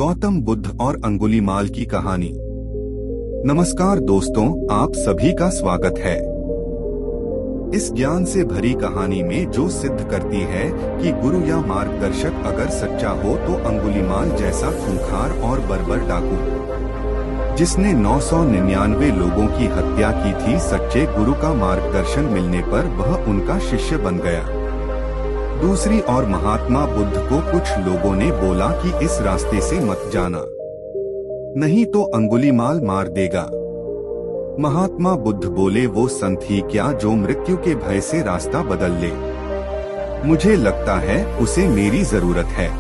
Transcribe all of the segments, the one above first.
गौतम बुद्ध और अंगुलीमाल की कहानी। नमस्कार दोस्तों, आप सभी का स्वागत है। इस ज्ञान से भरी कहानी में जो सिद्ध करती है कि गुरु या मार्गदर्शक अगर सच्चा हो तो अंगुलीमाल जैसा खूंखार और बर्बर डाकू जिसने 999 लोगों की हत्या की थी, सच्चे गुरु का मार्गदर्शन मिलने पर वह उनका शिष्य बन गया। दूसरी ओर महात्मा बुद्ध को कुछ लोगों ने बोला कि इस रास्ते से मत जाना, नहीं तो अंगुलीमाल मार देगा। महात्मा बुद्ध बोले, वो संत ही क्या जो मृत्यु के भय से रास्ता बदल ले? मुझे लगता है उसे मेरी जरूरत है,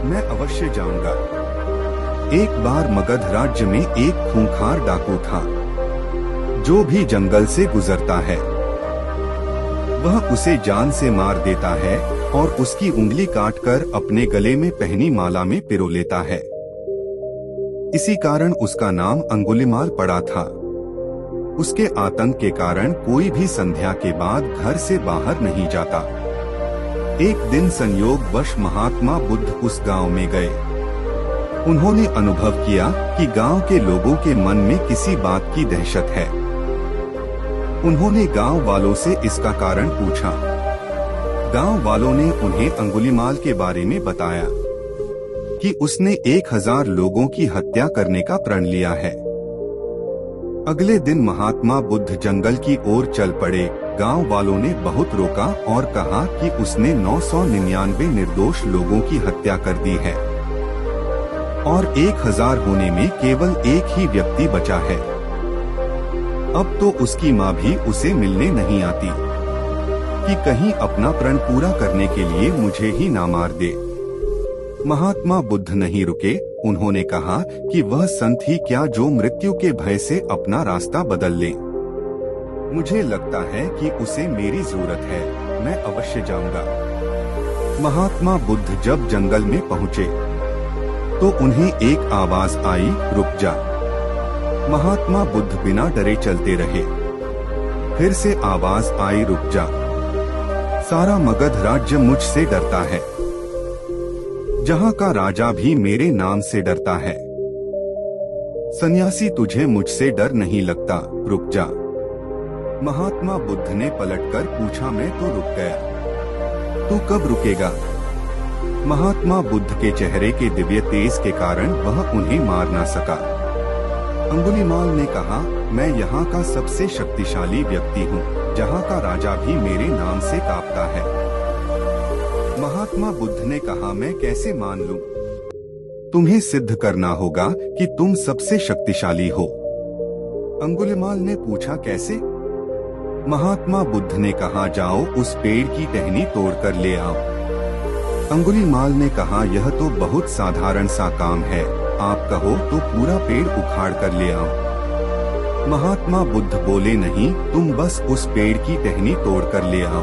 मैं अवश्य जाऊंगा। एक बार मगध राज्य में एक खूंखार डाकू था। जो भी जंगल से गुजरता है वह उसे जान से मार देता है और उसकी उंगली काटकर अपने गले में पहनी माला में पिरो लेता है। इसी कारण उसका नाम अंगुलीमाल पड़ा था। उसके आतंक के कारण कोई भी संध्या के बाद घर से बाहर नहीं जाता। एक दिन संयोगवश महात्मा बुद्ध उस गांव में गए। उन्होंने अनुभव किया कि गांव के लोगों के मन में किसी बात की दहशत है। उन्होंने गांव वालों से इसका कारण पूछा। गांव वालों ने उन्हें अंगुलीमाल के बारे में बताया कि उसने 1000 लोगों की हत्या करने का प्रण लिया है। अगले दिन महात्मा बुद्ध जंगल की ओर चल पड़े। गांव वालों ने बहुत रोका और कहा कि उसने 999 निर्दोष लोगों की हत्या कर दी है और 1000 होने में केवल एक ही व्यक्ति बचा है। अब तो उसकी माँ भी उसे मिलने नहीं आती कि कहीं अपना प्रण पूरा करने के लिए मुझे ही ना मार दे। महात्मा बुद्ध नहीं रुके। उन्होंने कहा कि वह संत ही क्या जो मृत्यु के भय से अपना रास्ता बदल ले। मुझे लगता है कि उसे मेरी जरूरत है, मैं अवश्य जाऊंगा। महात्मा बुद्ध जब जंगल में पहुँचे तो उन्हें एक आवाज आई, रुक जा। महात्मा बुद्ध बिना डरे चलते रहे। फिर से आवाज आई, रुक जा। सारा मगध राज्य मुझसे डरता है, जहाँ का राजा भी मेरे नाम से डरता है। सन्यासी, तुझे मुझसे डर नहीं लगता, रुक जा। महात्मा बुद्ध ने पलटकर पूछा, मैं तो रुक गया, तू कब रुकेगा? महात्मा बुद्ध के चेहरे के दिव्य तेज के कारण वह उन्हें मार ना सका। अंगुलीमाल ने कहा, मैं यहाँ का सबसे शक्तिशाली व्यक्ति हूँ, जहाँ का राजा भी मेरे नाम से कांपता है। महात्मा बुद्ध ने कहा, मैं कैसे मान लूं? तुम्हें सिद्ध करना होगा कि तुम सबसे शक्तिशाली हो। अंगुलीमाल ने पूछा, कैसे? महात्मा बुद्ध ने कहा, जाओ उस पेड़ की टहनी तोड़कर ले आओ। अंगुलीमाल ने कहा, यह तो बहुत साधारण सा काम है, आप कहो तो पूरा पेड़ उखाड़ कर ले आओ। महात्मा बुद्ध बोले, नहीं, तुम बस उस पेड़ की टहनी तोड़ कर ले आओ।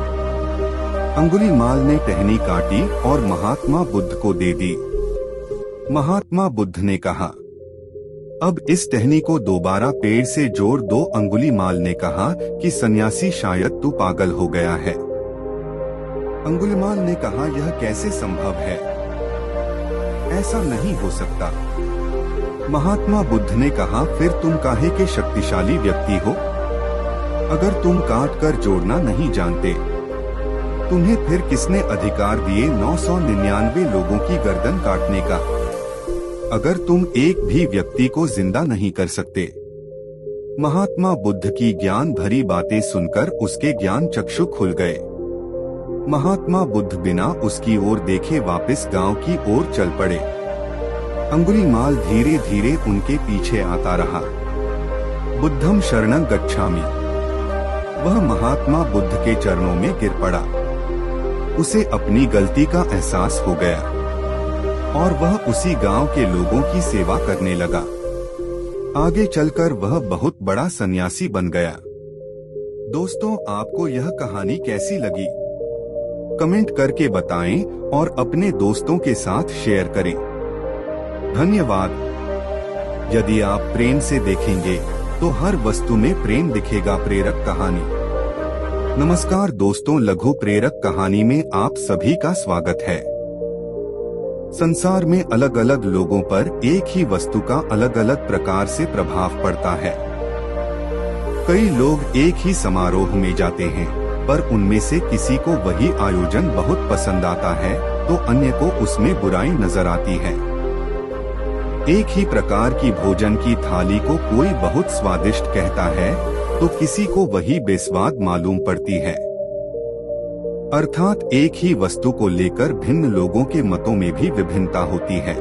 अंगुलीमाल ने टहनी काटी और महात्मा बुद्ध को दे दी। महात्मा बुद्ध ने कहा, अब इस टहनी को दोबारा पेड़ से जोड़ दो। अंगुलीमाल ने कहा कि सन्यासी, शायद तू पागल हो गया है। अंगुलीमाल ने कहा, यह कैसे संभव है? ऐसा नहीं हो सकता। महात्मा बुद्ध ने कहा, फिर तुम काहे के शक्तिशाली व्यक्ति हो? अगर तुम काट कर जोड़ना नहीं जानते, तुम्हें फिर किसने अधिकार दिए 999 लोगों की गर्दन काटने का? अगर तुम एक भी व्यक्ति को जिंदा नहीं कर सकते। महात्मा बुद्ध की ज्ञान भरी बातें सुनकर उसके ज्ञान चक्षु खुल गए। महात्मा बुद्ध बिना उसकी ओर देखे वापस गांव की ओर चल पड़े। अंगुलीमाल धीरे धीरे उनके पीछे आता रहा। बुद्धम शरणं गच्छामि। वह महात्मा बुद्ध के चरणों में गिर पड़ा। उसे अपनी गलती का एहसास हो गया और वह उसी गांव के लोगों की सेवा करने लगा। आगे चलकर वह बहुत बड़ा सन्यासी बन गया। दोस्तों, आपको यह कहानी कैसी लगी? कमेंट करके बताएं और अपने दोस्तों के साथ शेयर करें। धन्यवाद। यदि आप प्रेम से देखेंगे तो हर वस्तु में प्रेम दिखेगा। प्रेरक कहानी। नमस्कार दोस्तों, लघु प्रेरक कहानी में आप सभी का स्वागत है। संसार में अलग अलग लोगों पर एक ही वस्तु का अलग अलग प्रकार से प्रभाव पड़ता है। कई लोग एक ही समारोह में जाते हैं, पर उनमें से किसी को वही आयोजन बहुत पसंद आता है तो अन्य को उसमें बुराई नजर आती है। एक ही प्रकार की भोजन की थाली को कोई बहुत स्वादिष्ट कहता है तो किसी को वही बेस्वाद मालूम पड़ती है। अर्थात एक ही वस्तु को लेकर भिन्न लोगों के मतों में भी विभिन्नता होती है।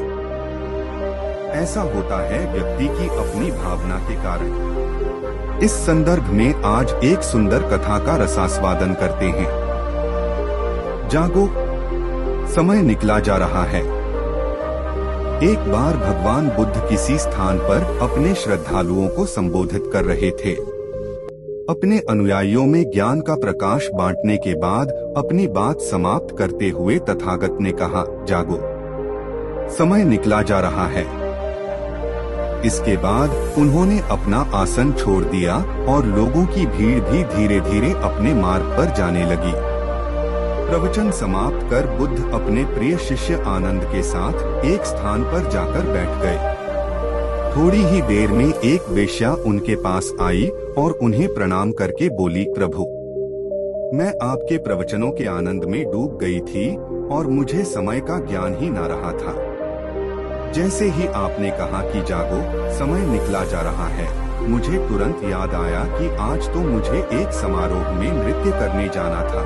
ऐसा होता है व्यक्ति की अपनी भावना के कारण। इस संदर्भ में आज एक सुंदर कथा का रसास्वादन करते हैं। जागो, समय निकला जा रहा है। एक बार भगवान बुद्ध किसी स्थान पर अपने श्रद्धालुओं को संबोधित कर रहे थे। अपने अनुयायियों में ज्ञान का प्रकाश बांटने के बाद अपनी बात समाप्त करते हुए तथागत ने कहा, जागो, समय निकला जा रहा है। इसके बाद उन्होंने अपना आसन छोड़ दिया और लोगों की भीड़ भी धीरे धीरे अपने मार्ग पर जाने लगी। प्रवचन समाप्त कर बुद्ध अपने प्रिय शिष्य आनंद के साथ एक स्थान पर जाकर बैठ गए। थोड़ी ही देर में एक वेश्या उनके पास आई और उन्हें प्रणाम करके बोली, प्रभु, मैं आपके प्रवचनों के आनंद में डूब गई थी और मुझे समय का ज्ञान ही ना रहा था। जैसे ही आपने कहा कि जागो, समय निकला जा रहा है, मुझे तुरंत याद आया कि आज तो मुझे एक समारोह में नृत्य करने जाना था।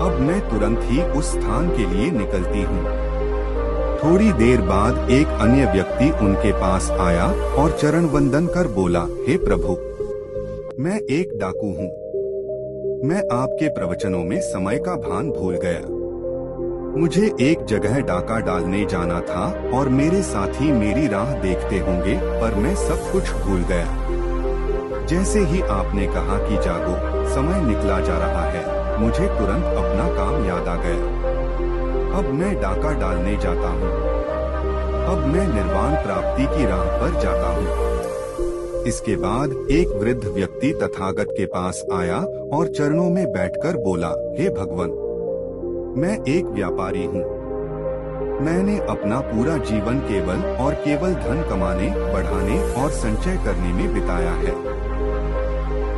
अब मैं तुरंत ही उस स्थान के लिए निकलती हूँ। थोड़ी देर बाद एक अन्य व्यक्ति उनके पास आया और चरण वंदन कर बोला, हे प्रभु, मैं एक डाकू हूँ। मैं आपके प्रवचनों में समय का भान भूल गया। मुझे एक जगह डाका डालने जाना था और मेरे साथी मेरी राह देखते होंगे, पर मैं सब कुछ भूल गया। जैसे ही आपने कहा कि जागो, समय निकला जा रहा है, मुझे तुरंत अपना काम याद आ गया। अब मैं डाका डालने जाता हूँ। अब मैं निर्वाण प्राप्ति की राह पर जाता हूँ। इसके बाद एक वृद्ध व्यक्ति तथागत के पास आया और चरणों में बैठकर बोला, हे भगवान, मैं एक व्यापारी हूँ। मैंने अपना पूरा जीवन केवल और केवल धन कमाने, बढ़ाने और संचय करने में बिताया है।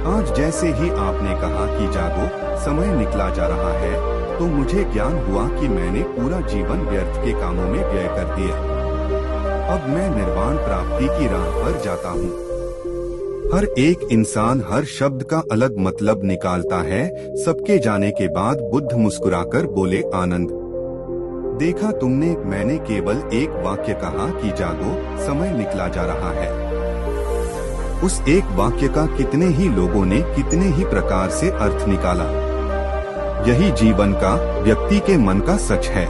आज जैसे ही आपने कहा कि जागो, समय निकला जा रहा है, तो मुझे ज्ञान हुआ कि मैंने पूरा जीवन व्यर्थ के कामों में व्यय कर दिया। अब मैं निर्वाण प्राप्ति की राह पर जाता हूँ। हर एक इंसान हर शब्द का अलग मतलब निकालता है। सबके जाने के बाद बुद्ध मुस्कुराकर बोले, आनंद, देखा तुमने, मैंने केवल एक वाक्य कहा कि जागो, समय निकला जा रहा है। उस एक वाक्य का कितने ही लोगों ने कितने ही प्रकार से अर्थ निकाला। यही जीवन का, व्यक्ति के मन का सच है।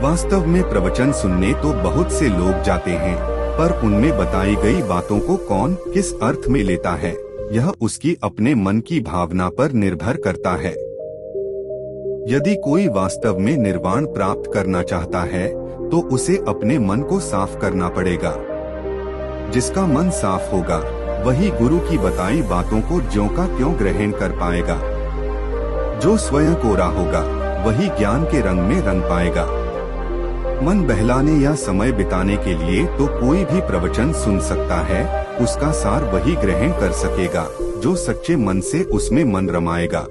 वास्तव में प्रवचन सुनने तो बहुत से लोग जाते हैं, पर उनमें बताई गई बातों को कौन किस अर्थ में लेता है, यह उसकी अपने मन की भावना पर निर्भर करता है। यदि कोई वास्तव में निर्वाण प्राप्त करना चाहता है, तो उसे अपने मन को साफ करना पड़ेगा। जिसका मन साफ होगा, वही गुरु की बताई बातों को ज्यों का त्यों ग्रहण कर पाएगा। जो स्वयं कोरा होगा, वही ज्ञान के रंग में रंग पाएगा। मन बहलाने या समय बिताने के लिए तो कोई भी प्रवचन सुन सकता है, उसका सार वही ग्रहण कर सकेगा जो सच्चे मन से उसमें मन रमाएगा।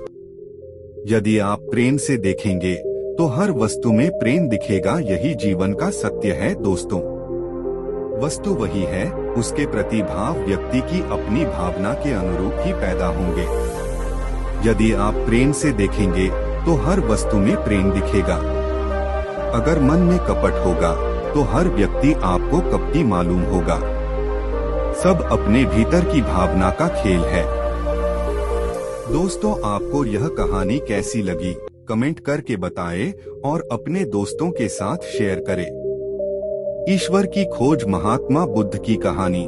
यदि आप प्रेम से देखेंगे तो हर वस्तु में प्रेम दिखेगा। यही जीवन का सत्य है दोस्तों। वस्तु वही है, उसके प्रति भाव व्यक्ति की अपनी भावना के अनुरूप ही पैदा होंगे। यदि आप प्रेम से देखेंगे तो हर वस्तु में प्रेम दिखेगा। अगर मन में कपट होगा तो हर व्यक्ति आपको कपटी मालूम होगा। सब अपने भीतर की भावना का खेल है। दोस्तों, आपको यह कहानी कैसी लगी, कमेंट करके बताएं और अपने दोस्तों के साथ शेयर करें। ईश्वर की खोज, महात्मा बुद्ध की कहानी।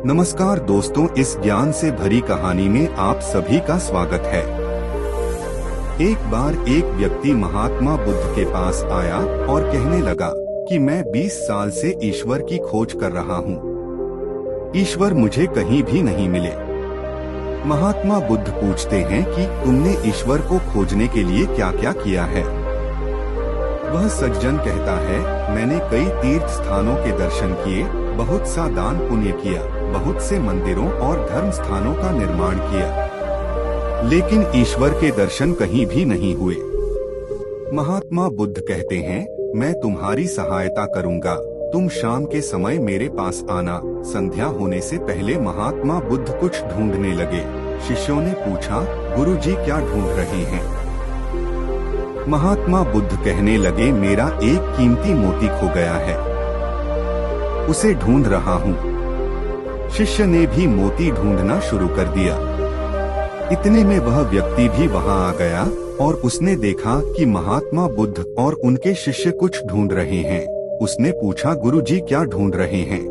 नमस्कार दोस्तों, इस ज्ञान से भरी कहानी में आप सभी का स्वागत है। एक बार एक व्यक्ति महात्मा बुद्ध के पास आया और कहने लगा कि मैं 20 साल से ईश्वर की खोज कर रहा हूँ। ईश्वर मुझे कहीं भी नहीं मिले। महात्मा बुद्ध पूछते हैं कि तुमने ईश्वर को खोजने के लिए क्या क्या किया है। वह सज्जन कहता है, मैंने कई तीर्थ स्थानों के दर्शन किए, बहुत सा दान पुण्य किया, बहुत से मंदिरों और धर्म स्थानों का निर्माण किया, लेकिन ईश्वर के दर्शन कहीं भी नहीं हुए। महात्मा बुद्ध कहते हैं, मैं तुम्हारी सहायता करूंगा, तुम शाम के समय मेरे पास आना। संध्या होने से पहले महात्मा बुद्ध कुछ ढूंढने लगे। शिष्यों ने पूछा, गुरुजी क्या ढूंढ रहे हैं? महात्मा बुद्ध कहने लगे, मेरा एक कीमती मोती खो गया है, उसे ढूंढ रहा हूँ। शिष्य ने भी मोती ढूंढना शुरू कर दिया। इतने में वह व्यक्ति भी वहाँ आ गया और उसने देखा कि महात्मा बुद्ध और उनके शिष्य कुछ ढूंढ रहे हैं। उसने पूछा, गुरुजी क्या ढूंढ रहे हैं?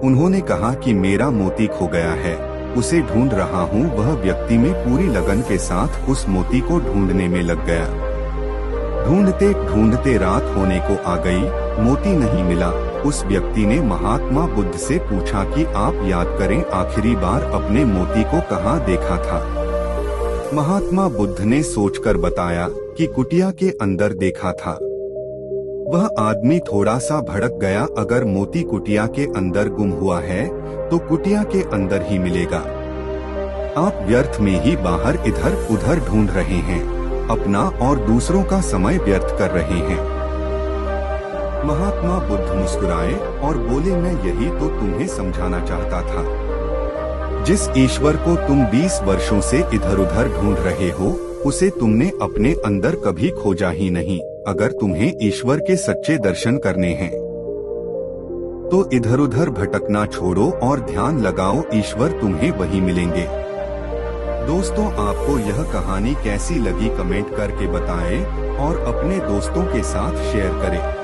उन्होंने कहा कि मेरा मोती खो गया है, उसे ढूंढ रहा हूँ। वह व्यक्ति में पूरी लगन के साथ उस मोती को ढूंढने में लग गया। ढूंढते ढूंढते रात होने को आ गई, मोती नहीं मिला। उस व्यक्ति ने महात्मा बुद्ध से पूछा कि आप याद करें, आखिरी बार अपने मोती को कहाँ देखा था? महात्मा बुद्ध ने सोचकर बताया कि कुटिया के अंदर देखा था। वह आदमी थोड़ा सा भड़क गया, अगर मोती कुटिया के अंदर गुम हुआ है तो कुटिया के अंदर ही मिलेगा। आप व्यर्थ में ही बाहर इधर उधर ढूंढ रहे हैं, अपना और दूसरों का समय व्यर्थ कर रहे हैं। महात्मा बुद्ध मुस्कुराए और बोले, मैं यही तो तुम्हें समझाना चाहता था। जिस ईश्वर को तुम 20 वर्षों से इधर उधर ढूंढ रहे हो, उसे तुमने अपने अंदर कभी खोजा ही नहीं। अगर तुम्हें ईश्वर के सच्चे दर्शन करने हैं तो इधर उधर भटकना छोड़ो और ध्यान लगाओ, ईश्वर तुम्हें वही मिलेंगे। दोस्तों, आपको यह कहानी कैसी लगी कमेंट करके बताएं और अपने दोस्तों के साथ शेयर करें।